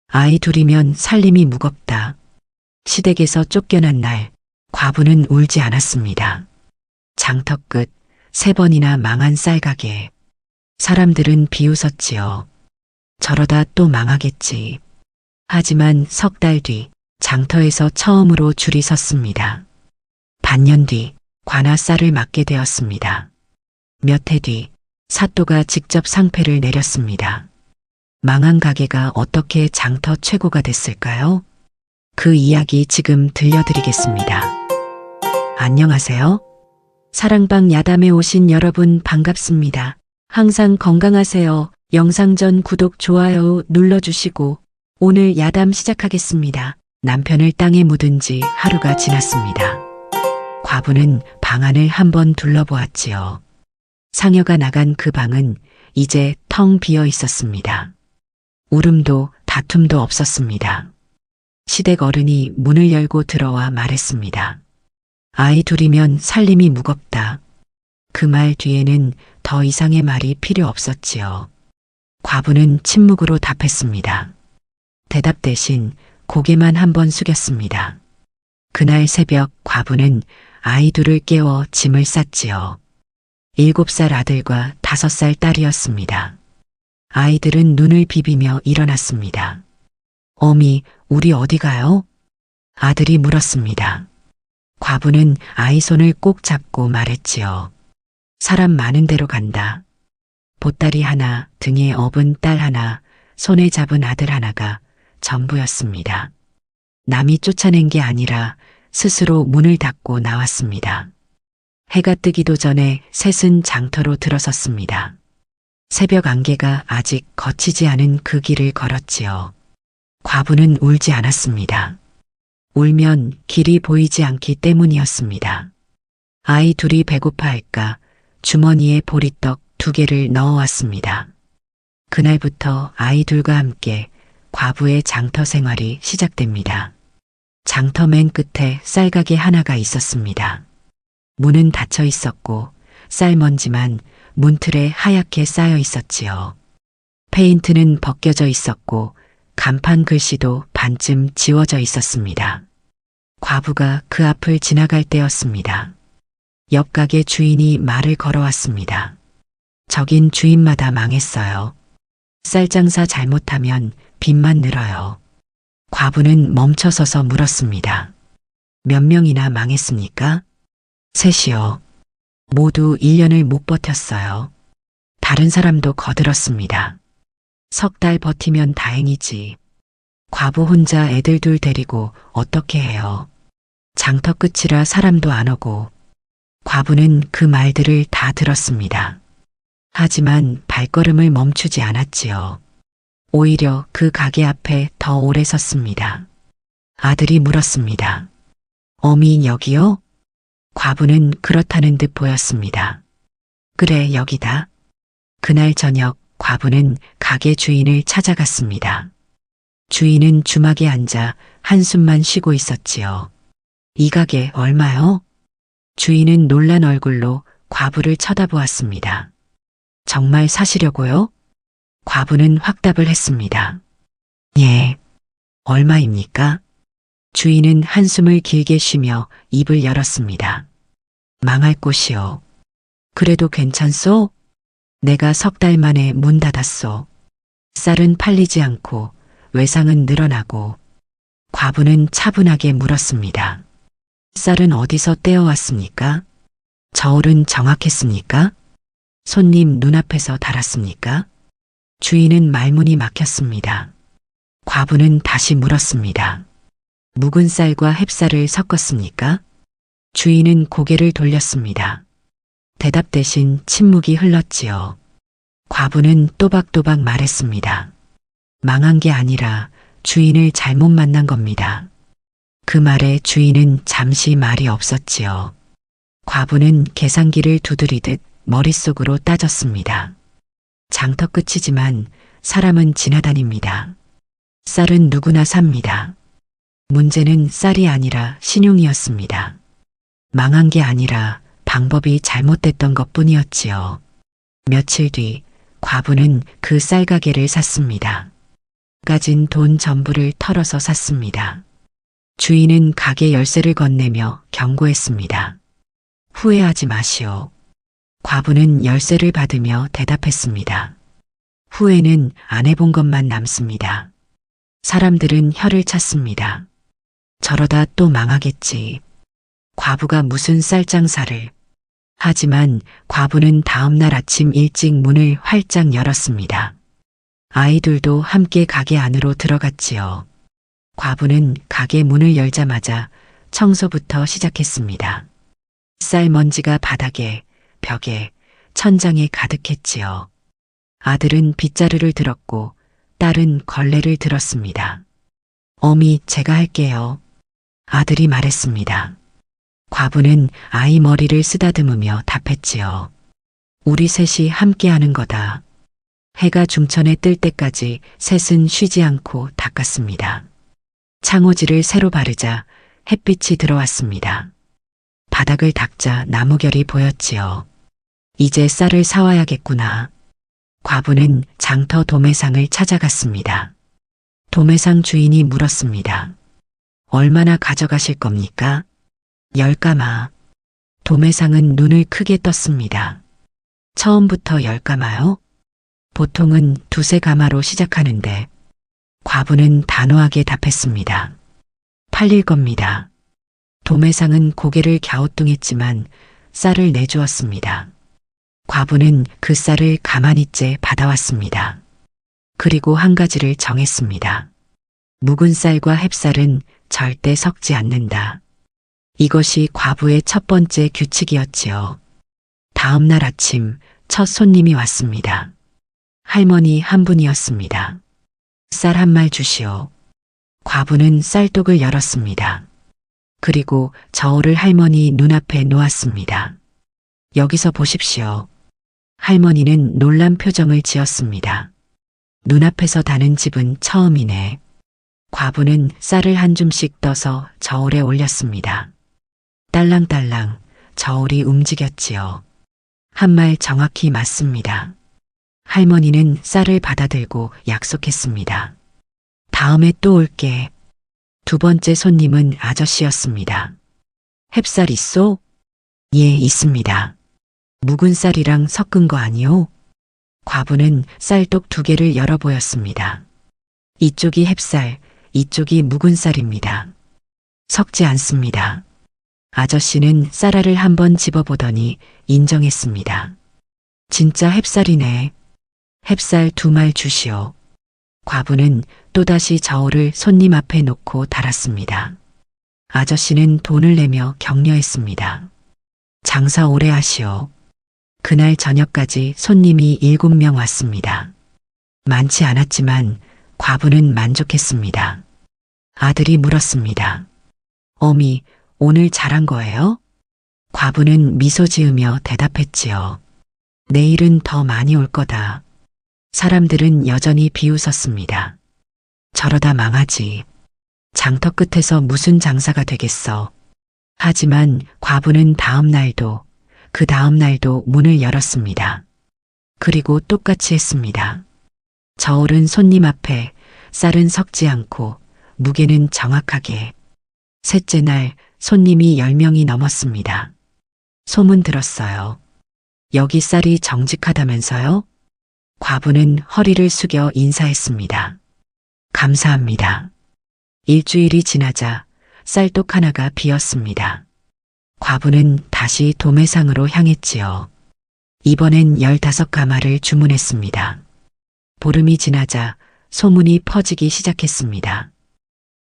아이 둘이면 살림이 무겁다. 시댁에서 쫓겨난 날, 과부는 울지 않았습니다. 장터 끝 3번이나 망한 쌀가게. 사람들은 비웃었지요. 저러다 또 망하겠지. 하지만 석 달 뒤 장터에서 처음으로 줄이 섰습니다. 반년 뒤 관아 쌀을 맡게 되었습니다. 몇 해 뒤 사또가 직접 상패를 내렸습니다. 망한 가게가 어떻게 장터 최고가 됐을까요? 그 이야기 지금 들려드리겠습니다. 안녕하세요. 사랑방 야담에 오신 여러분 반갑습니다. 항상 건강하세요. 영상 전 구독, 좋아요 눌러주시고 오늘 야담 시작하겠습니다. 남편을 땅에 묻은 지 하루가 지났습니다. 과부는 방 안을 한번 둘러보았지요. 상여가 나간 그 방은 이제 텅 비어 있었습니다. 울음도 다툼도 없었습니다. 시댁 어른이 문을 열고 들어와 말했습니다. 아이 둘이면 살림이 무겁다. 그 말 뒤에는 더 이상의 말이 필요 없었지요. 과부는 침묵으로 답했습니다. 대답 대신 고개만 한번 숙였습니다. 그날 새벽 과부는 아이 둘을 깨워 짐을 쌌지요. 7살 아들과 5살 딸이었습니다. 아이들은 눈을 비비며 일어났습니다. 어미, 우리 어디 가요? 아들이 물었습니다. 과부는 아이 손을 꼭 잡고 말했지요. 사람 많은 데로 간다. 보따리 하나, 등에 업은 딸 하나, 손에 잡은 아들 하나가 전부였습니다. 남이 쫓아낸 게 아니라 스스로 문을 닫고 나왔습니다. 해가 뜨기도 전에 셋은 장터로 들어섰습니다. 새벽 안개가 아직 거치지 않은 그 길을 걸었지요. 과부는 울지 않았습니다. 울면 길이 보이지 않기 때문이었습니다. 아이 둘이 배고파할까 주머니에 보리떡 2개를 넣어왔습니다. 그날부터 아이 둘과 함께 과부의 장터 생활이 시작됩니다. 장터 맨 끝에 쌀가게 하나가 있었습니다. 문은 닫혀 있었고 쌀먼지만 문틀에 하얗게 쌓여 있었지요. 페인트는 벗겨져 있었고 간판 글씨도 반쯤 지워져 있었습니다. 과부가 그 앞을 지나갈 때였습니다. 옆 가게 주인이 말을 걸어왔습니다. 저긴 주인마다 망했어요. 쌀장사 잘못하면 빚만 늘어요. 과부는 멈춰서서 물었습니다. 몇 명이나 망했습니까? 3이요. 모두 1년을 못 버텼어요. 다른 사람도 거들었습니다. 3달 버티면 다행이지. 과부 혼자 애들 둘 데리고 어떻게 해요? 장터 끝이라 사람도 안 오고. 과부는 그 말들을 다 들었습니다. 하지만 발걸음을 멈추지 않았지요. 오히려 그 가게 앞에 더 오래 섰습니다. 아들이 물었습니다. 어미 여기요? 과부는 그렇다는 듯 보였습니다. 그래, 여기다. 그날 저녁 과부는 가게 주인을 찾아갔습니다. 주인은 주막에 앉아 한숨만 쉬고 있었지요. 이 가게 얼마요? 주인은 놀란 얼굴로 과부를 쳐다보았습니다. 정말 사시려고요? 과부는 확답을 했습니다. 예. 얼마입니까? 주인은 한숨을 길게 쉬며 입을 열었습니다. 망할 곳이요. 그래도 괜찮소? 내가 3달 만에 문 닫았소. 쌀은 팔리지 않고 외상은 늘어나고. 과부는 차분하게 물었습니다. 쌀은 어디서 떼어왔습니까? 저울은 정확했습니까? 손님 눈앞에서 달았습니까? 주인은 말문이 막혔습니다. 과부는 다시 물었습니다. 묵은 쌀과 햅쌀을 섞었습니까? 주인은 고개를 돌렸습니다. 대답 대신 침묵이 흘렀지요. 과부는 또박또박 말했습니다. 망한 게 아니라 주인을 잘못 만난 겁니다. 그 말에 주인은 잠시 말이 없었지요. 과부는 계산기를 두드리듯 머릿속으로 따졌습니다. 장터 끝이지만 사람은 지나다닙니다. 쌀은 누구나 삽니다. 문제는 쌀이 아니라 신용이었습니다. 망한 게 아니라 방법이 잘못됐던 것뿐이었지요. 며칠 뒤 과부는 그 쌀가게를 샀습니다. 가진 돈 전부를 털어서 샀습니다. 주인은 가게 열쇠를 건네며 경고했습니다. 후회하지 마시오. 과부는 열쇠를 받으며 대답했습니다. 후회는 안 해본 것만 남습니다. 사람들은 혀를 찼습니다. 저러다 또 망하겠지. 과부가 무슨 쌀장사를. 하지만 과부는 다음날 아침 일찍 문을 활짝 열었습니다. 아이들도 함께 가게 안으로 들어갔지요. 과부는 가게 문을 열자마자 청소부터 시작했습니다. 쌀먼지가 바닥에, 벽에, 천장에 가득했지요. 아들은 빗자루를 들었고 딸은 걸레를 들었습니다. 어미, 제가 할게요. 아들이 말했습니다. 과부는 아이 머리를 쓰다듬으며 답했지요. 우리 셋이 함께 하는 거다. 해가 중천에 뜰 때까지 셋은 쉬지 않고 닦았습니다. 창호지를 새로 바르자 햇빛이 들어왔습니다. 바닥을 닦자 나무결이 보였지요. 이제 쌀을 사와야겠구나. 과부는 장터 도매상을 찾아갔습니다. 도매상 주인이 물었습니다. 얼마나 가져가실 겁니까? 10가마. 도매상은 눈을 크게 떴습니다. 처음부터 10가마요? 보통은 2~3가마로 시작하는데 과부는 단호하게 답했습니다. 팔릴 겁니다. 도매상은 고개를 갸우뚱했지만 쌀을 내주었습니다. 과부는 그 쌀을 가만히째 받아왔습니다. 그리고 한 가지를 정했습니다. 묵은 쌀과 햅쌀은 절대 섞지 않는다. 이것이 과부의 첫 번째 규칙이었지요. 다음 날 아침 첫 손님이 왔습니다. 할머니 한 분이었습니다. 쌀 한 말 주시오. 과부는 쌀독을 열었습니다. 그리고 저울을 할머니 눈앞에 놓았습니다. 여기서 보십시오. 할머니는 놀란 표정을 지었습니다. 눈앞에서 다는 집은 처음이네. 과부는 쌀을 한 줌씩 떠서 저울에 올렸습니다. 딸랑딸랑 저울이 움직였지요. 한 말 정확히 맞습니다. 할머니는 쌀을 받아들고 약속했습니다. 다음에 또 올게. 두 번째 손님은 아저씨였습니다. 햅쌀 있소? 예, 있습니다. 묵은 쌀이랑 섞은 거 아니오? 과부는 쌀독 2개를 열어 보였습니다. 이쪽이 햅쌀, 이쪽이 묵은 쌀입니다. 섞지 않습니다. 아저씨는 쌀알을 한번 집어보더니 인정했습니다. 진짜 햅쌀이네. 햅쌀 2말 주시오. 과부는 또다시 저울을 손님 앞에 놓고 달았습니다. 아저씨는 돈을 내며 격려했습니다. 장사 오래 하시오. 그날 저녁까지 손님이 7명 왔습니다. 많지 않았지만 과부는 만족했습니다. 아들이 물었습니다. 어미, 오늘 잘한 거예요? 과부는 미소 지으며 대답했지요. 내일은 더 많이 올 거다. 사람들은 여전히 비웃었습니다. 저러다 망하지. 장터 끝에서 무슨 장사가 되겠어. 하지만 과부는 다음 날도 그 다음 날도 문을 열었습니다. 그리고 똑같이 했습니다. 저울은 손님 앞에, 쌀은 섞지 않고 무게는 정확하게. 셋째 날 손님이 10명이 넘었습니다. 소문 들었어요. 여기 쌀이 정직하다면서요? 과부는 허리를 숙여 인사했습니다. 감사합니다. 일주일이 지나자 쌀독 하나가 비었습니다. 과부는 다시 도매상으로 향했지요. 이번엔 15가마를 주문했습니다. 보름이 지나자 소문이 퍼지기 시작했습니다.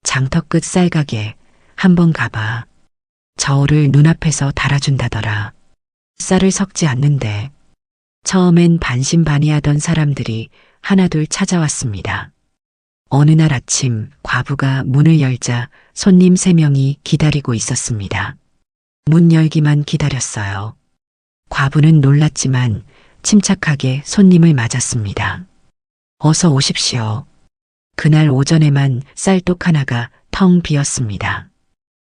장터 끝 쌀가게 한번 가봐. 저울을 눈앞에서 달아준다더라. 쌀을 섞지 않는데. 처음엔 반신반의하던 사람들이 하나둘 찾아왔습니다. 어느 날 아침 과부가 문을 열자 손님 3명이 기다리고 있었습니다. 문 열기만 기다렸어요. 과부는 놀랐지만 침착하게 손님을 맞았습니다. 어서 오십시오. 그날 오전에만 쌀독 하나가 텅 비었습니다.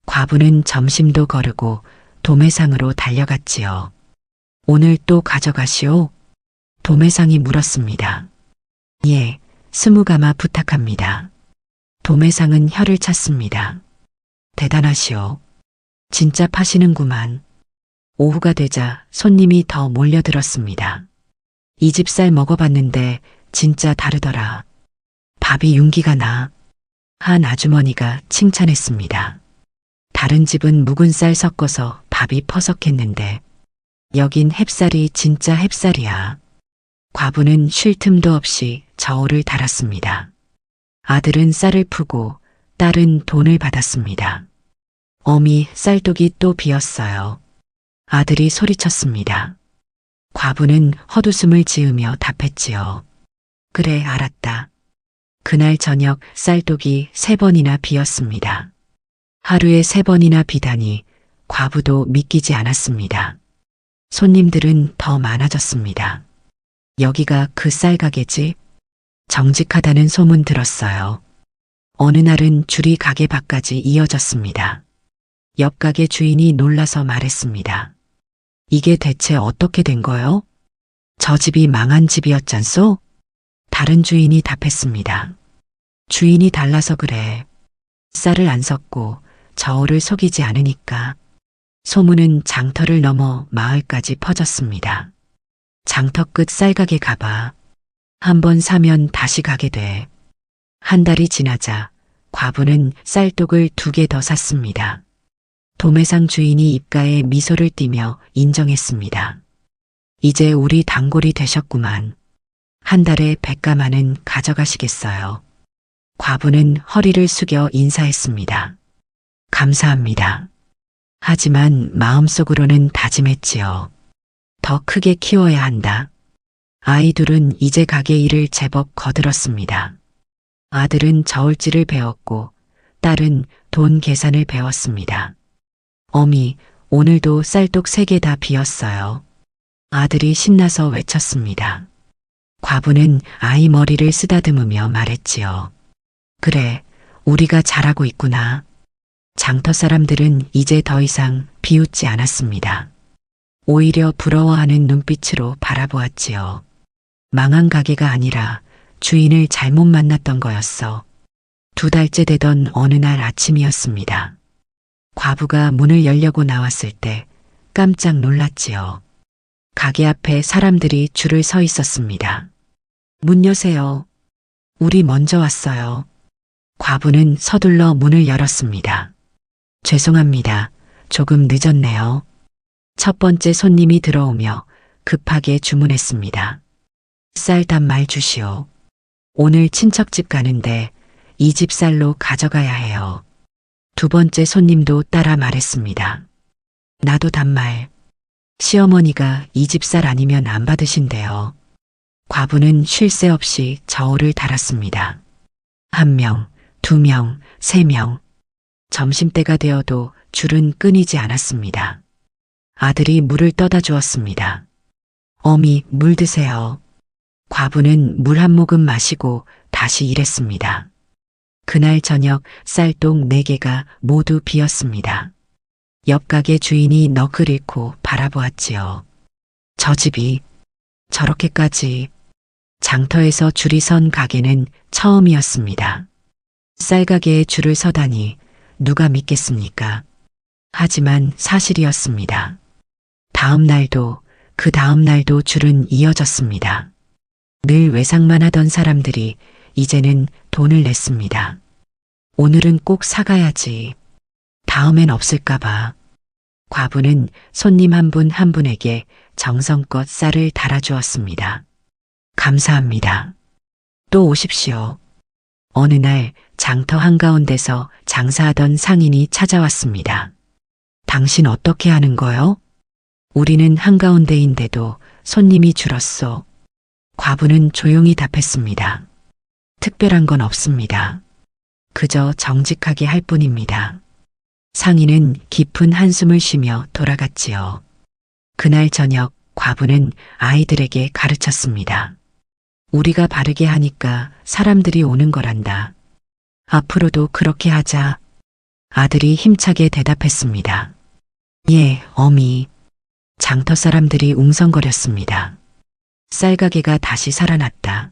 과부는 점심도 거르고 도매상으로 달려갔지요. 오늘 또 가져가시오? 도매상이 물었습니다. 예, 스무가마 부탁합니다. 도매상은 혀를 찼습니다. 대단하시오. 진짜 파시는구만. 오후가 되자 손님이 더 몰려들었습니다. 이 집 쌀 먹어봤는데 진짜 다르더라. 밥이 윤기가 나. 한 아주머니가 칭찬했습니다. 다른 집은 묵은 쌀 섞어서 밥이 퍼석했는데 여긴 햅쌀이 진짜 햅쌀이야. 과부는 쉴 틈도 없이 저울을 달았습니다. 아들은 쌀을 푸고 딸은 돈을 받았습니다. 어미 쌀독이 또 비었어요. 아들이 소리쳤습니다. 과부는 헛웃음을 지으며 답했지요. 그래, 알았다. 그날 저녁 쌀독이 3번이나 비었습니다. 하루에 3번이나 비다니 과부도 믿기지 않았습니다. 손님들은 더 많아졌습니다. 여기가 그 쌀가게지? 정직하다는 소문 들었어요. 어느 날은 줄이 가게 밖까지 이어졌습니다. 옆 가게 주인이 놀라서 말했습니다. 이게 대체 어떻게 된 거요? 저 집이 망한 집이었잖소? 다른 주인이 답했습니다. 주인이 달라서 그래. 쌀을 안 섞고 저울을 속이지 않으니까. 소문은 장터를 넘어 마을까지 퍼졌습니다. 장터 끝 쌀가게 가봐. 한 번 사면 다시 가게 돼. 한 달이 지나자 과부는 쌀독을 2개 더 샀습니다. 도매상 주인이 입가에 미소를 띠며 인정했습니다. 이제 우리 단골이 되셨구만. 한 달에 100가마는 가져가시겠어요. 과부는 허리를 숙여 인사했습니다. 감사합니다. 하지만 마음속으로는 다짐했지요. 더 크게 키워야 한다. 아이 둘은 이제 가게 일을 제법 거들었습니다. 아들은 저울질을 배웠고 딸은 돈 계산을 배웠습니다. 어미, 오늘도 쌀독 3개 다 비었어요. 아들이 신나서 외쳤습니다. 과부는 아이 머리를 쓰다듬으며 말했지요. 그래, 우리가 잘하고 있구나. 장터 사람들은 이제 더 이상 비웃지 않았습니다. 오히려 부러워하는 눈빛으로 바라보았지요. 망한 가게가 아니라 주인을 잘못 만났던 거였어. 2달째 되던 어느 날 아침이었습니다. 과부가 문을 열려고 나왔을 때 깜짝 놀랐지요. 가게 앞에 사람들이 줄을 서 있었습니다. 문 여세요. 우리 먼저 왔어요. 과부는 서둘러 문을 열었습니다. 죄송합니다. 조금 늦었네요. 첫 번째 손님이 들어오며 급하게 주문했습니다. 쌀 단말 주시오. 오늘 친척집 가는데 이 집 쌀로 가져가야 해요. 두 번째 손님도 따라 말했습니다. 나도 단말. 시어머니가 이 집 쌀 아니면 안 받으신대요. 과부는 쉴 새 없이 저울을 달았습니다. 1명, 2명, 3명. 점심때가 되어도 줄은 끊이지 않았습니다. 아들이 물을 떠다 주었습니다. 어미, 물 드세요. 과부는 물 한 모금 마시고 다시 일했습니다. 그날 저녁 쌀독 4개가 모두 비었습니다. 옆 가게 주인이 넋을 잃고 바라보았지요. 저 집이 저렇게까지. 장터에서 줄이 선 가게는 처음이었습니다. 쌀가게에 줄을 서다니 누가 믿겠습니까? 하지만 사실이었습니다. 다음 날도 그 다음 날도 줄은 이어졌습니다. 늘 외상만 하던 사람들이 이제는 돈을 냈습니다. 오늘은 꼭 사가야지. 다음엔 없을까봐. 과부는 손님 한 분 한 분에게 정성껏 쌀을 달아주었습니다. 감사합니다. 또 오십시오. 어느 날 장터 한가운데서 장사하던 상인이 찾아왔습니다. 당신 어떻게 하는 거요? 우리는 한가운데인데도 손님이 줄었소. 과부는 조용히 답했습니다. 특별한 건 없습니다. 그저 정직하게 할 뿐입니다. 상인은 깊은 한숨을 쉬며 돌아갔지요. 그날 저녁 과부는 아이들에게 가르쳤습니다. 우리가 바르게 하니까 사람들이 오는 거란다. 앞으로도 그렇게 하자. 아들이 힘차게 대답했습니다. 예, 어미. 장터 사람들이 웅성거렸습니다. 쌀가게가 다시 살아났다.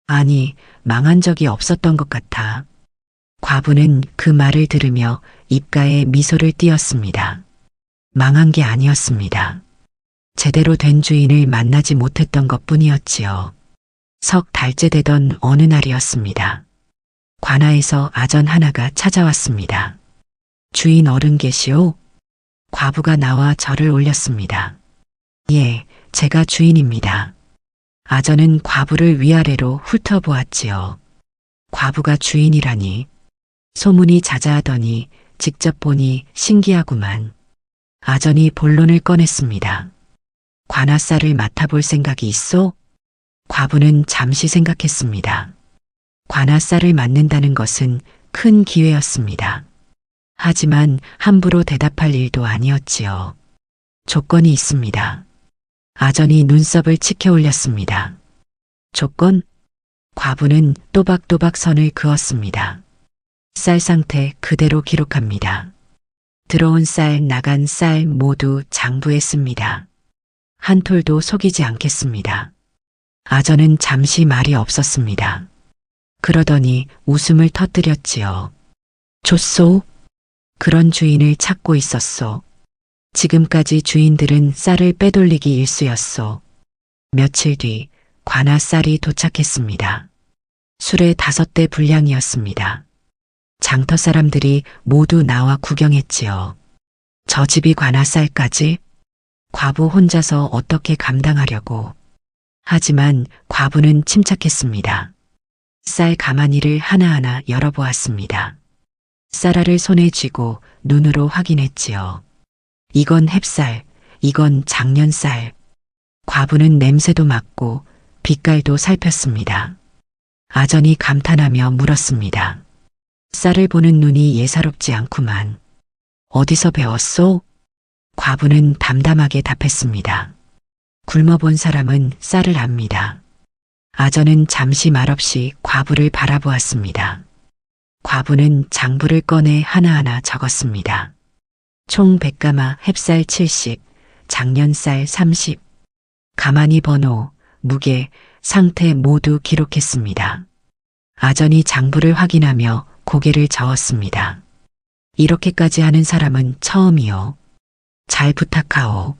아니, 망한 적이 없었던 것 같아. 과부는 그 말을 들으며 입가에 미소를 띄었습니다. 망한 게 아니었습니다. 제대로 된 주인을 만나지 못했던 것 뿐이었지요. 석 달째 되던 어느 날이었습니다. 관아에서 아전 하나가 찾아왔습니다. 주인 어른 계시오? 과부가 나와 절을 올렸습니다. 예, 제가 주인입니다. 아전은 과부를 위아래로 훑어보았지요. 과부가 주인이라니. 소문이 자자하더니 직접 보니 신기하구만. 아전이 본론을 꺼냈습니다. 관아쌀을 맡아볼 생각이 있소? 과부는 잠시 생각했습니다. 관아쌀을 맡는다는 것은 큰 기회였습니다. 하지만 함부로 대답할 일도 아니었지요. 조건이 있습니다. 아전이 눈썹을 치켜 올렸습니다. 조건? 과부는 또박또박 선을 그었습니다. 쌀 상태 그대로 기록합니다. 들어온 쌀, 나간 쌀 모두 장부했습니다. 한 톨도 속이지 않겠습니다. 아전은 잠시 말이 없었습니다. 그러더니 웃음을 터뜨렸지요. 좋소? 그런 주인을 찾고 있었소. 지금까지 주인들은 쌀을 빼돌리기 일쑤였소. 며칠 뒤 관아 쌀이 도착했습니다. 술에 5대 분량이었습니다. 장터 사람들이 모두 나와 구경했지요. 저 집이 관아 쌀까지? 과부 혼자서 어떻게 감당하려고. 하지만 과부는 침착했습니다. 쌀 가마니를 하나하나 열어보았습니다. 쌀알을 손에 쥐고 눈으로 확인했지요. 이건 햅쌀, 이건 작년쌀. 과부는 냄새도 맡고 빛깔도 살폈습니다. 아전이 감탄하며 물었습니다. 쌀을 보는 눈이 예사롭지 않구만. 어디서 배웠소? 과부는 담담하게 답했습니다. 굶어본 사람은 쌀을 압니다. 아전은 잠시 말없이 과부를 바라보았습니다. 과부는 장부를 꺼내 하나하나 적었습니다. 총 100가마 햅쌀 70, 작년쌀 30, 가마니 번호, 무게, 상태 모두 기록했습니다. 아전이 장부를 확인하며 고개를 저었습니다. 이렇게까지 하는 사람은 처음이요. 잘 부탁하오.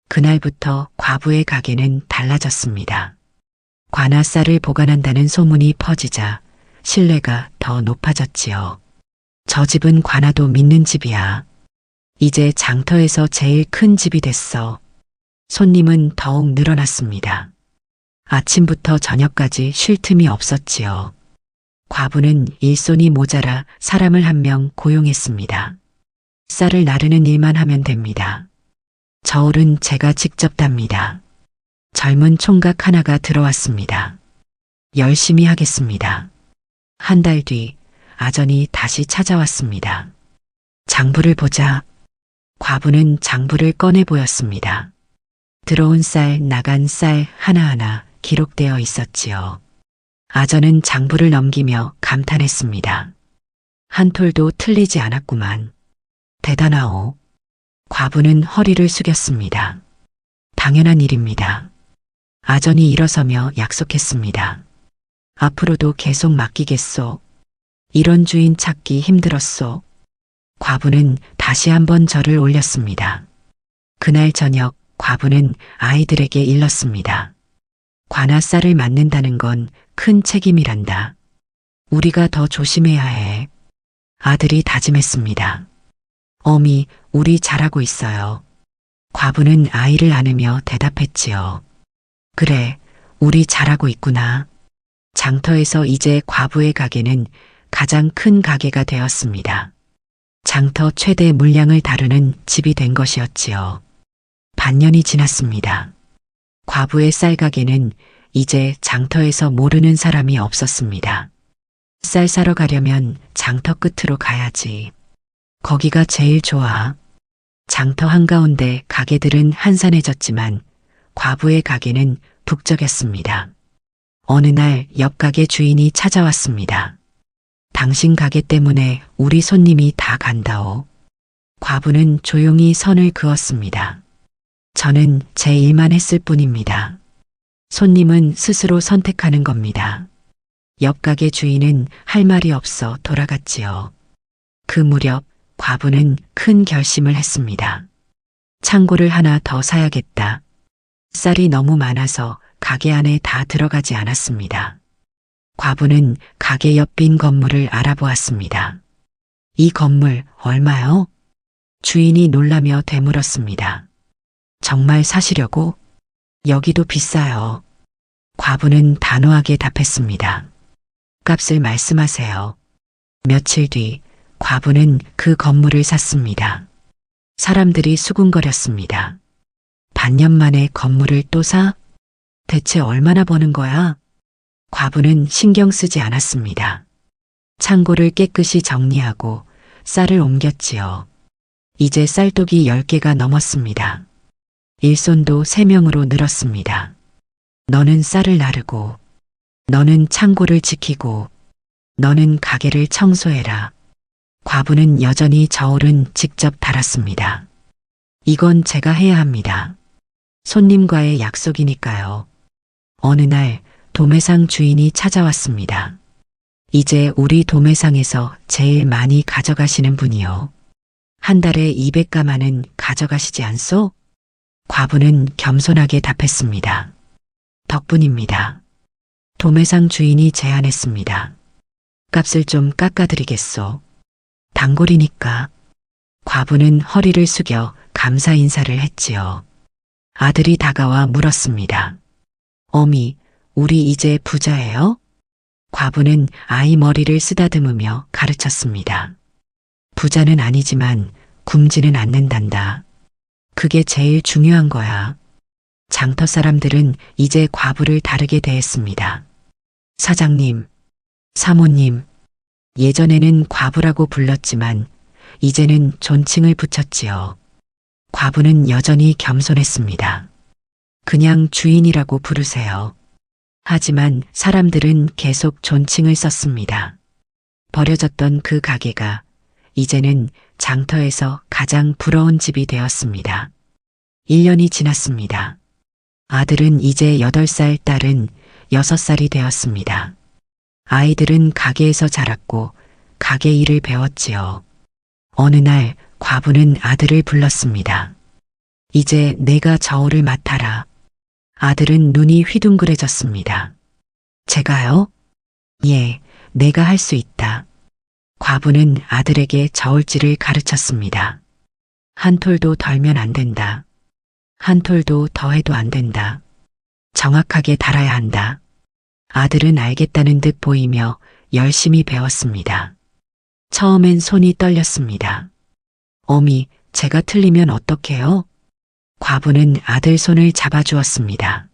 그날부터 과부의 가게는 달라졌습니다. 관아 쌀을 보관한다는 소문이 퍼지자 신뢰가 더 높아졌지요. 저 집은 관아도 믿는 집이야. 이제 장터에서 제일 큰 집이 됐어. 손님은 더욱 늘어났습니다. 아침부터 저녁까지 쉴 틈이 없었지요. 과부는 일손이 모자라 사람을 1명 고용했습니다. 쌀을 나르는 일만 하면 됩니다. 저울은 제가 직접 답니다. 젊은 총각 하나가 들어왔습니다. 열심히 하겠습니다. 한 달 뒤 아전이 다시 찾아왔습니다. 장부를 보자. 과부는 장부를 꺼내 보였습니다. 들어온 쌀, 나간 쌀 하나하나 기록되어 있었지요. 아전은 장부를 넘기며 감탄했습니다. 한 톨도 틀리지 않았구만. 대단하오. 과부는 허리를 숙였습니다. 당연한 일입니다. 아전이 일어서며 약속했습니다. 앞으로도 계속 맡기겠소. 이런 주인 찾기 힘들었소. 과부는 다시 한번 절을 올렸습니다. 그날 저녁 과부는 아이들에게 일렀습니다. 관아 쌀을 맡는다는 건 큰 책임이란다. 우리가 더 조심해야 해. 아들이 다짐했습니다. 어미, 우리 잘하고 있어요. 과부는 아이를 안으며 대답했지요. 그래, 우리 잘하고 있구나. 장터에서 이제 과부의 가게는 가장 큰 가게가 되었습니다. 장터 최대 물량을 다루는 집이 된 것이었지요. 반년이 지났습니다. 과부의 쌀 가게는 이제 장터에서 모르는 사람이 없었습니다. 쌀 사러 가려면 장터 끝으로 가야지. 거기가 제일 좋아. 장터 한가운데 가게들은 한산해졌지만 과부의 가게는 북적였습니다. 어느 날 옆 가게 주인이 찾아왔습니다. 당신 가게 때문에 우리 손님이 다 간다오. 과부는 조용히 선을 그었습니다. 저는 제 일만 했을 뿐입니다. 손님은 스스로 선택하는 겁니다. 옆 가게 주인은 할 말이 없어 돌아갔지요. 그 무렵 과부는 큰 결심을 했습니다. 창고를 하나 더 사야겠다. 쌀이 너무 많아서 가게 안에 다 들어가지 않았습니다. 과부는 가게 옆 빈 건물을 알아보았습니다. 이 건물 얼마요? 주인이 놀라며 되물었습니다. 정말 사시려고? 여기도 비싸요. 과부는 단호하게 답했습니다. 값을 말씀하세요. 며칠 뒤 과부는 그 건물을 샀습니다. 사람들이 수군거렸습니다. 반년 만에 건물을 또 사? 대체 얼마나 버는 거야? 과부는 신경 쓰지 않았습니다. 창고를 깨끗이 정리하고 쌀을 옮겼지요. 이제 쌀독이 10개가 넘었습니다. 일손도 3명으로 늘었습니다. 너는 쌀을 나르고, 너는 창고를 지키고, 너는 가게를 청소해라. 과부는 여전히 저울은 직접 달았습니다. 이건 제가 해야 합니다. 손님과의 약속이니까요. 어느 날 도매상 주인이 찾아왔습니다. 이제 우리 도매상에서 제일 많이 가져가시는 분이요. 한 달에 200가마는 가져가시지 않소? 과부는 겸손하게 답했습니다. 덕분입니다. 도매상 주인이 제안했습니다. 값을 좀 깎아드리겠소. 단골이니까. 과부는 허리를 숙여 감사 인사를 했지요. 아들이 다가와 물었습니다. 어미, 우리 이제 부자예요? 과부는 아이 머리를 쓰다듬으며 가르쳤습니다. 부자는 아니지만 굶지는 않는단다. 그게 제일 중요한 거야. 장터 사람들은 이제 과부를 다르게 대했습니다. 사장님, 사모님, 예전에는 과부라고 불렀지만 이제는 존칭을 붙였지요. 과부는 여전히 겸손했습니다. 그냥 주인이라고 부르세요. 하지만 사람들은 계속 존칭을 썼습니다. 버려졌던 그 가게가 이제는 장터에서 가장 부러운 집이 되었습니다. 1년이 지났습니다. 아들은 이제 8살, 딸은 6살이 되었습니다. 아이들은 가게에서 자랐고 가게 일을 배웠지요. 어느 날 과부는 아들을 불렀습니다. 이제 내가 저울을 맡아라. 아들은 눈이 휘둥그레졌습니다. 제가요? 예, 내가 할 수 있다. 과부는 아들에게 저울질을 가르쳤습니다. 한 톨도 덜면 안 된다. 한 톨도 더해도 안 된다. 정확하게 달아야 한다. 아들은 알겠다는 듯 보이며 열심히 배웠습니다. 처음엔 손이 떨렸습니다. 어미, 제가 틀리면 어떡해요? 과부는 아들 손을 잡아주었습니다.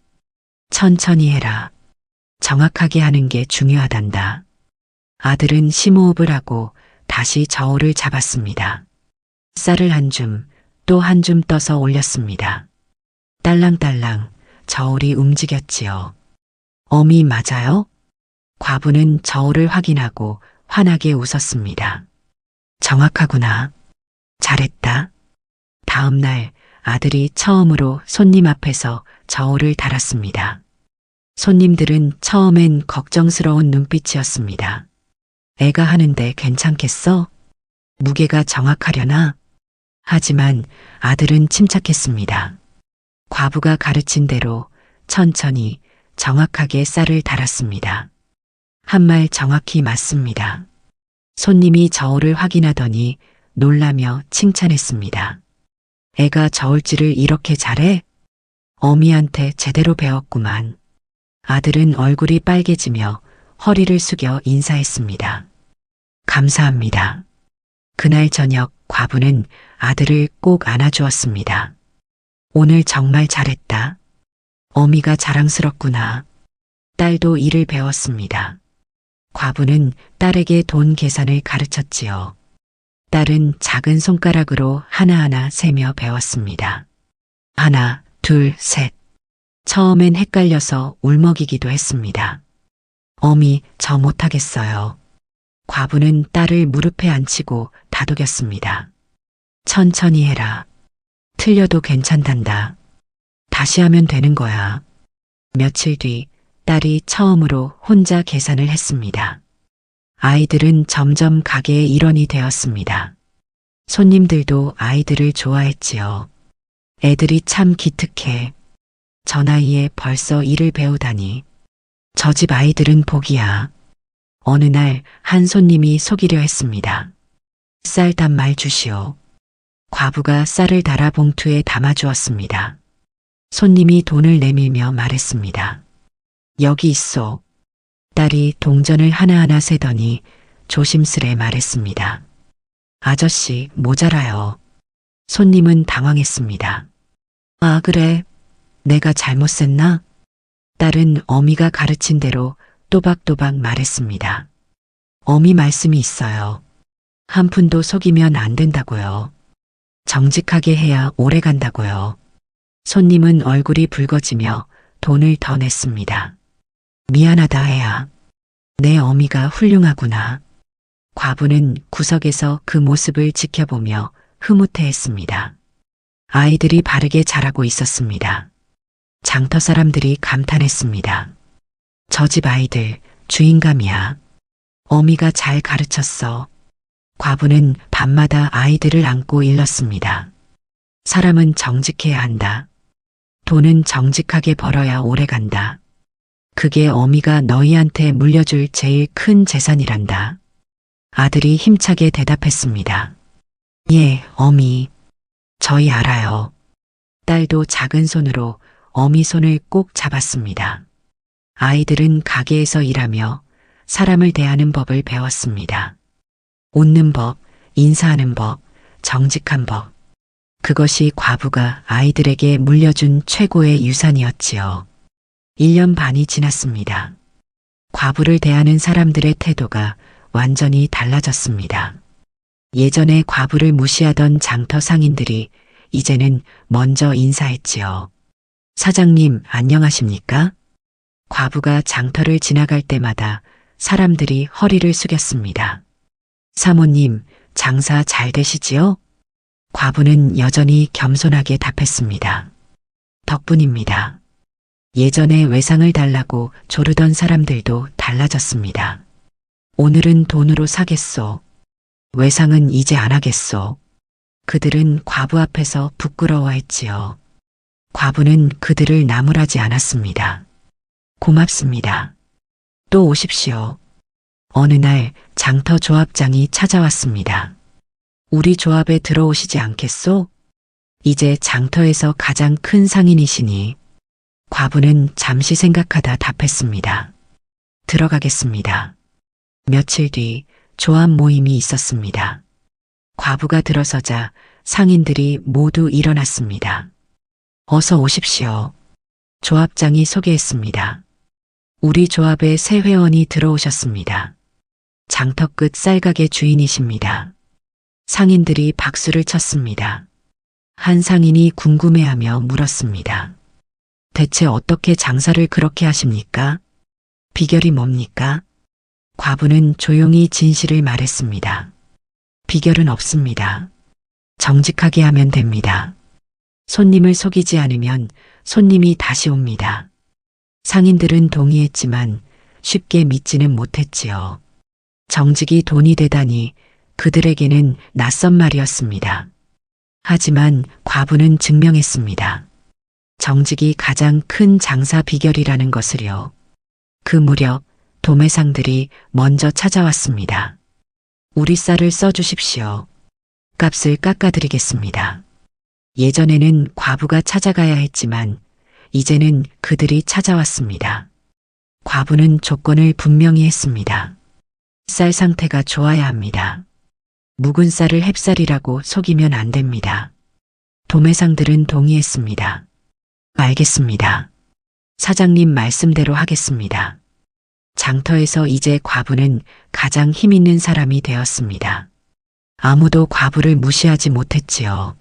천천히 해라. 정확하게 하는 게 중요하단다. 아들은 심호흡을 하고 다시 저울을 잡았습니다. 쌀을 한 줌, 또 한 줌 떠서 올렸습니다. 딸랑딸랑 저울이 움직였지요. 어미 맞아요? 과부는 저울을 확인하고 환하게 웃었습니다. 정확하구나. 잘했다. 다음 날 아들이 처음으로 손님 앞에서 저울을 달았습니다. 손님들은 처음엔 걱정스러운 눈빛이었습니다. 애가 하는데 괜찮겠어? 무게가 정확하려나? 하지만 아들은 침착했습니다. 과부가 가르친 대로 천천히 정확하게 쌀을 달았습니다. 한 말 정확히 맞습니다. 손님이 저울을 확인하더니 놀라며 칭찬했습니다. 애가 저울질을 이렇게 잘해? 어미한테 제대로 배웠구만. 아들은 얼굴이 빨개지며 허리를 숙여 인사했습니다. 감사합니다. 그날 저녁 과부는 아들을 꼭 안아주었습니다. 오늘 정말 잘했다. 어미가 자랑스럽구나. 딸도 일을 배웠습니다. 과부는 딸에게 돈 계산을 가르쳤지요. 딸은 작은 손가락으로 하나하나 세며 배웠습니다. 하나, 둘, 셋. 처음엔 헷갈려서 울먹이기도 했습니다. 어미, 저 못하겠어요. 과부는 딸을 무릎에 앉히고 다독였습니다. 천천히 해라. 틀려도 괜찮단다. 다시 하면 되는 거야. 며칠 뒤 딸이 처음으로 혼자 계산을 했습니다. 아이들은 점점 가게의 일원이 되었습니다. 손님들도 아이들을 좋아했지요. 애들이 참 기특해. 저 나이에 벌써 일을 배우다니. 저 집 아이들은 복이야. 어느 날 한 손님이 속이려 했습니다. 쌀 단말 주시오. 과부가 쌀을 달아 봉투에 담아주었습니다. 손님이 돈을 내밀며 말했습니다. 여기 있소. 딸이 동전을 하나하나 세더니 조심스레 말했습니다. 아저씨, 모자라요. 손님은 당황했습니다. 아, 그래. 내가 잘못 셌나? 딸은 어미가 가르친 대로 또박또박 말했습니다. 어미 말씀이 있어요. 한 푼도 속이면 안 된다고요. 정직하게 해야 오래 간다고요. 손님은 얼굴이 붉어지며 돈을 더 냈습니다. 미안하다 애야. 내 어미가 훌륭하구나. 과부는 구석에서 그 모습을 지켜보며 흐뭇해했습니다. 아이들이 바르게 자라고 있었습니다. 장터 사람들이 감탄했습니다. 저 집 아이들 주인감이야. 어미가 잘 가르쳤어. 과부는 밤마다 아이들을 안고 일렀습니다. 사람은 정직해야 한다. 돈은 정직하게 벌어야 오래 간다. 그게 어미가 너희한테 물려줄 제일 큰 재산이란다. 아들이 힘차게 대답했습니다. 예, 어미. 저희 알아요. 딸도 작은 손으로 어미 손을 꼭 잡았습니다. 아이들은 가게에서 일하며 사람을 대하는 법을 배웠습니다. 웃는 법, 인사하는 법, 정직한 법. 그것이 과부가 아이들에게 물려준 최고의 유산이었지요. 1년 반이 지났습니다. 과부를 대하는 사람들의 태도가 완전히 달라졌습니다. 예전에 과부를 무시하던 장터 상인들이 이제는 먼저 인사했지요. 사장님, 안녕하십니까? 과부가 장터를 지나갈 때마다 사람들이 허리를 숙였습니다. 사모님, 장사 잘 되시지요? 과부는 여전히 겸손하게 답했습니다. 덕분입니다. 예전에 외상을 달라고 조르던 사람들도 달라졌습니다. 오늘은 돈으로 사겠소. 외상은 이제 안 하겠소. 그들은 과부 앞에서 부끄러워했지요. 과부는 그들을 나무라지 않았습니다. 고맙습니다. 또 오십시오. 어느 날 장터 조합장이 찾아왔습니다. 우리 조합에 들어오시지 않겠소? 이제 장터에서 가장 큰 상인이시니. 과부는 잠시 생각하다 답했습니다. 들어가겠습니다. 며칠 뒤 조합 모임이 있었습니다. 과부가 들어서자 상인들이 모두 일어났습니다. 어서 오십시오. 조합장이 소개했습니다. 우리 조합에 새 회원이 들어오셨습니다. 장터 끝 쌀가게 주인이십니다. 상인들이 박수를 쳤습니다. 한 상인이 궁금해하며 물었습니다. 대체 어떻게 장사를 그렇게 하십니까? 비결이 뭡니까? 과부는 조용히 진실을 말했습니다. 비결은 없습니다. 정직하게 하면 됩니다. 손님을 속이지 않으면 손님이 다시 옵니다. 상인들은 동의했지만 쉽게 믿지는 못했지요. 정직이 돈이 되다니 그들에게는 낯선 말이었습니다. 하지만 과부는 증명했습니다. 정직이 가장 큰 장사 비결이라는 것을요. 그 무렵 도매상들이 먼저 찾아왔습니다. 우리 쌀을 써주십시오. 값을 깎아드리겠습니다. 예전에는 과부가 찾아가야 했지만 이제는 그들이 찾아왔습니다. 과부는 조건을 분명히 했습니다. 쌀 상태가 좋아야 합니다. 묵은 쌀을 햅쌀이라고 속이면 안 됩니다. 도매상들은 동의했습니다. 알겠습니다. 사장님 말씀대로 하겠습니다. 장터에서 이제 과부는 가장 힘있는 사람이 되었습니다. 아무도 과부를 무시하지 못했지요.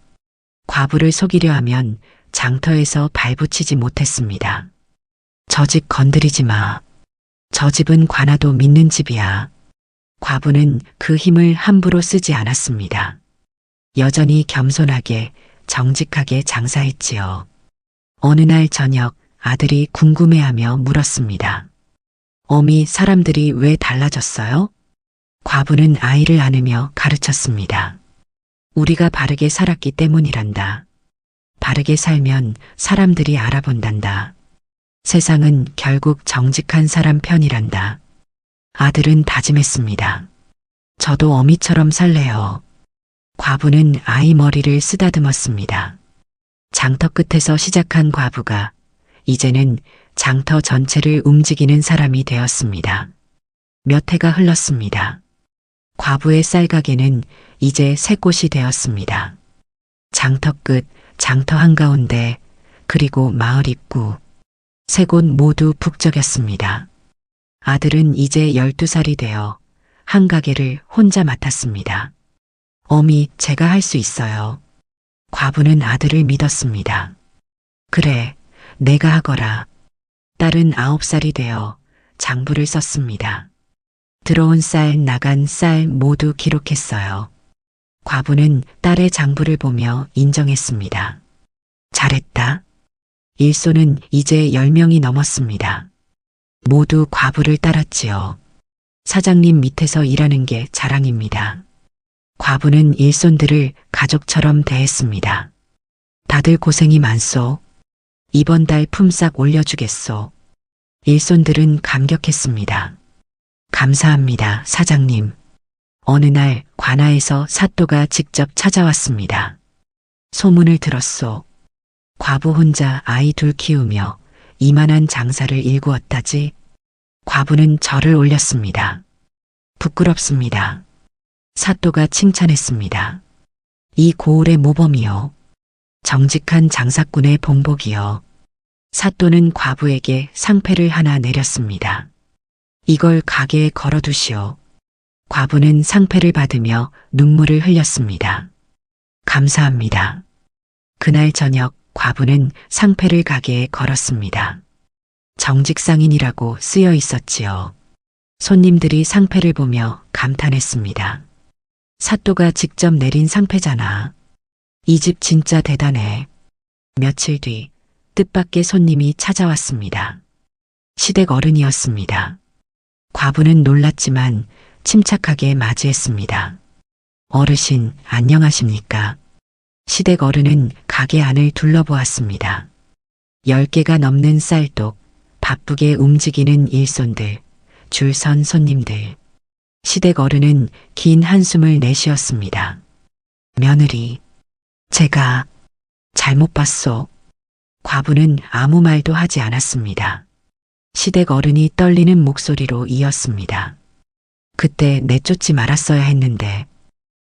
과부를 속이려 하면 장터에서 발붙이지 못했습니다. 저 집 건드리지 마. 저 집은 관아도 믿는 집이야. 과부는 그 힘을 함부로 쓰지 않았습니다. 여전히 겸손하게 정직하게 장사했지요. 어느 날 저녁 아들이 궁금해하며 물었습니다. 어미, 사람들이 왜 달라졌어요? 과부는 아이를 안으며 가르쳤습니다. 우리가 바르게 살았기 때문이란다. 바르게 살면 사람들이 알아본단다. 세상은 결국 정직한 사람 편이란다. 아들은 다짐했습니다. 저도 어미처럼 살래요. 과부는 아이 머리를 쓰다듬었습니다. 장터 끝에서 시작한 과부가 이제는 장터 전체를 움직이는 사람이 되었습니다. 몇 해가 흘렀습니다. 과부의 쌀가게는 이제 새 곳이 되었습니다. 장터 끝, 장터 한가운데, 그리고 마을 입구, 세 곳 모두 북적였습니다. 아들은 이제 12살이 되어 한 가게를 혼자 맡았습니다. 어미, 제가 할 수 있어요. 과부는 아들을 믿었습니다. 그래, 내가 하거라. 딸은 9살이 되어 장부를 썼습니다. 들어온 쌀, 나간 쌀 모두 기록했어요. 과부는 딸의 장부를 보며 인정했습니다. 잘했다. 일손은 이제 10명이 넘었습니다. 모두 과부를 따랐지요. 사장님 밑에서 일하는 게 자랑입니다. 과부는 일손들을 가족처럼 대했습니다. 다들 고생이 많소. 이번 달 품삯 올려주겠소. 일손들은 감격했습니다. 감사합니다, 사장님. 어느 날 관아에서 사또가 직접 찾아왔습니다. 소문을 들었소. 과부 혼자 아이 둘 키우며 이만한 장사를 일구었다지. 과부는 절을 올렸습니다. 부끄럽습니다. 사또가 칭찬했습니다. 이 고을의 모범이요. 정직한 장사꾼의 본복이요. 사또는 과부에게 상패를 하나 내렸습니다. 이걸 가게에 걸어두시오. 과부는 상패를 받으며 눈물을 흘렸습니다. 감사합니다. 그날 저녁 과부는 상패를 가게에 걸었습니다. 정직상인이라고 쓰여 있었지요. 손님들이 상패를 보며 감탄했습니다. 사또가 직접 내린 상패잖아. 이 집 진짜 대단해. 며칠 뒤 뜻밖의 손님이 찾아왔습니다. 시댁 어른이었습니다. 과부는 놀랐지만 침착하게 맞이했습니다. 어르신, 안녕하십니까? 시댁 어른은 가게 안을 둘러보았습니다. 10개가 넘는 쌀독, 바쁘게 움직이는 일손들, 줄 선 손님들. 시댁 어른은 긴 한숨을 내쉬었습니다. 며느리, 제가 잘못 봤소. 과부는 아무 말도 하지 않았습니다. 시댁 어른이 떨리는 목소리로 이었습니다. 그때 내쫓지 말았어야 했는데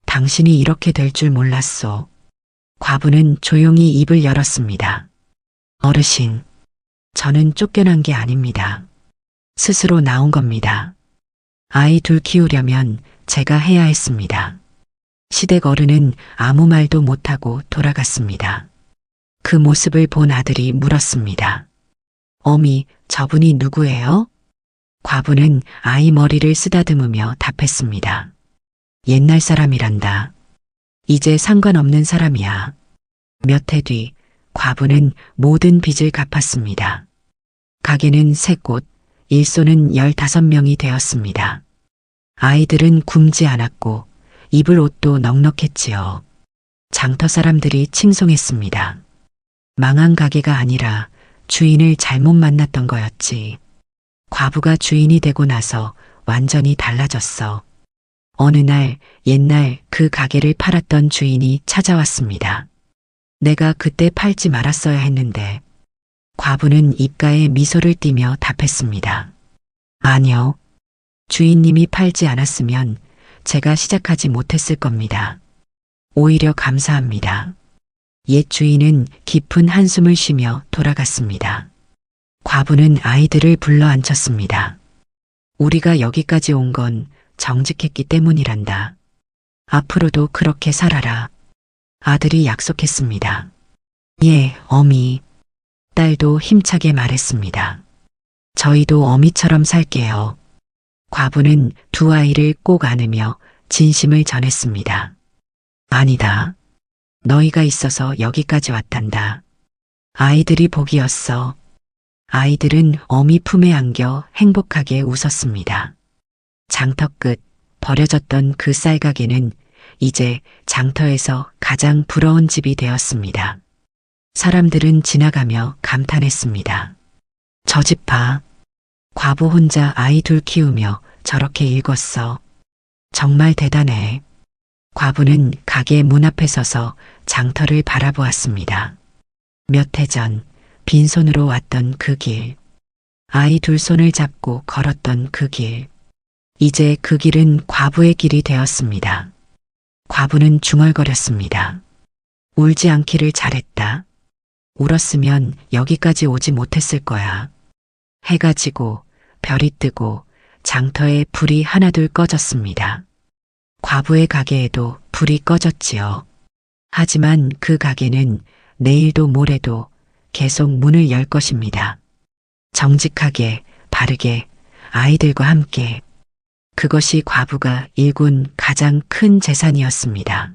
당신이 이렇게 될 줄 몰랐소. 과부는 조용히 입을 열었습니다. 어르신, 저는 쫓겨난 게 아닙니다. 스스로 나온 겁니다. 아이 둘 키우려면 제가 해야 했습니다. 시댁 어른은 아무 말도 못하고 돌아갔습니다. 그 모습을 본 아들이 물었습니다. 어미, 저분이 누구예요? 과부는 아이 머리를 쓰다듬으며 답했습니다. 옛날 사람이란다. 이제 상관없는 사람이야. 몇 해 뒤 과부는 모든 빚을 갚았습니다. 가게는 3곳, 일손은 15명이 되었습니다. 아이들은 굶지 않았고 입을 옷도 넉넉했지요. 장터 사람들이 칭송했습니다. 망한 가게가 아니라 주인을 잘못 만났던 거였지. 과부가 주인이 되고 나서 완전히 달라졌어. 어느 날 옛날 그 가게를 팔았던 주인이 찾아왔습니다. 내가 그때 팔지 말았어야 했는데. 과부는 입가에 미소를 띠며 답했습니다. 아니요. 주인님이 팔지 않았으면 제가 시작하지 못했을 겁니다. 오히려 감사합니다. 옛 주인은 깊은 한숨을 쉬며 돌아갔습니다. 과부는 아이들을 불러 앉혔습니다. 우리가 여기까지 온 건 정직했기 때문이란다. 앞으로도 그렇게 살아라. 아들이 약속했습니다. 예, 어미. 딸도 힘차게 말했습니다. 저희도 어미처럼 살게요. 과부는 두 아이를 꼭 안으며 진심을 전했습니다. 아니다. 너희가 있어서 여기까지 왔단다. 아이들이 복이었어. 아이들은 어미 품에 안겨 행복하게 웃었습니다. 장터 끝 버려졌던 그 쌀가게는 이제 장터에서 가장 부러운 집이 되었습니다. 사람들은 지나가며 감탄했습니다. 저 집 봐. 과부 혼자 아이 둘 키우며 저렇게 읽었어. 정말 대단해. 과부는 가게 문 앞에 서서 장터를 바라보았습니다. 몇 해 전 빈손으로 왔던 그 길. 아이 둘 손을 잡고 걸었던 그 길. 이제 그 길은 과부의 길이 되었습니다. 과부는 중얼거렸습니다. 울지 않기를 잘했다. 울었으면 여기까지 오지 못했을 거야. 해가 지고 별이 뜨고 장터에 불이 하나둘 꺼졌습니다. 과부의 가게에도 불이 꺼졌지요. 하지만 그 가게는 내일도 모레도 계속 문을 열 것입니다. 정직하게, 바르게, 아이들과 함께. 그것이 과부가 일군 가장 큰 재산이었습니다.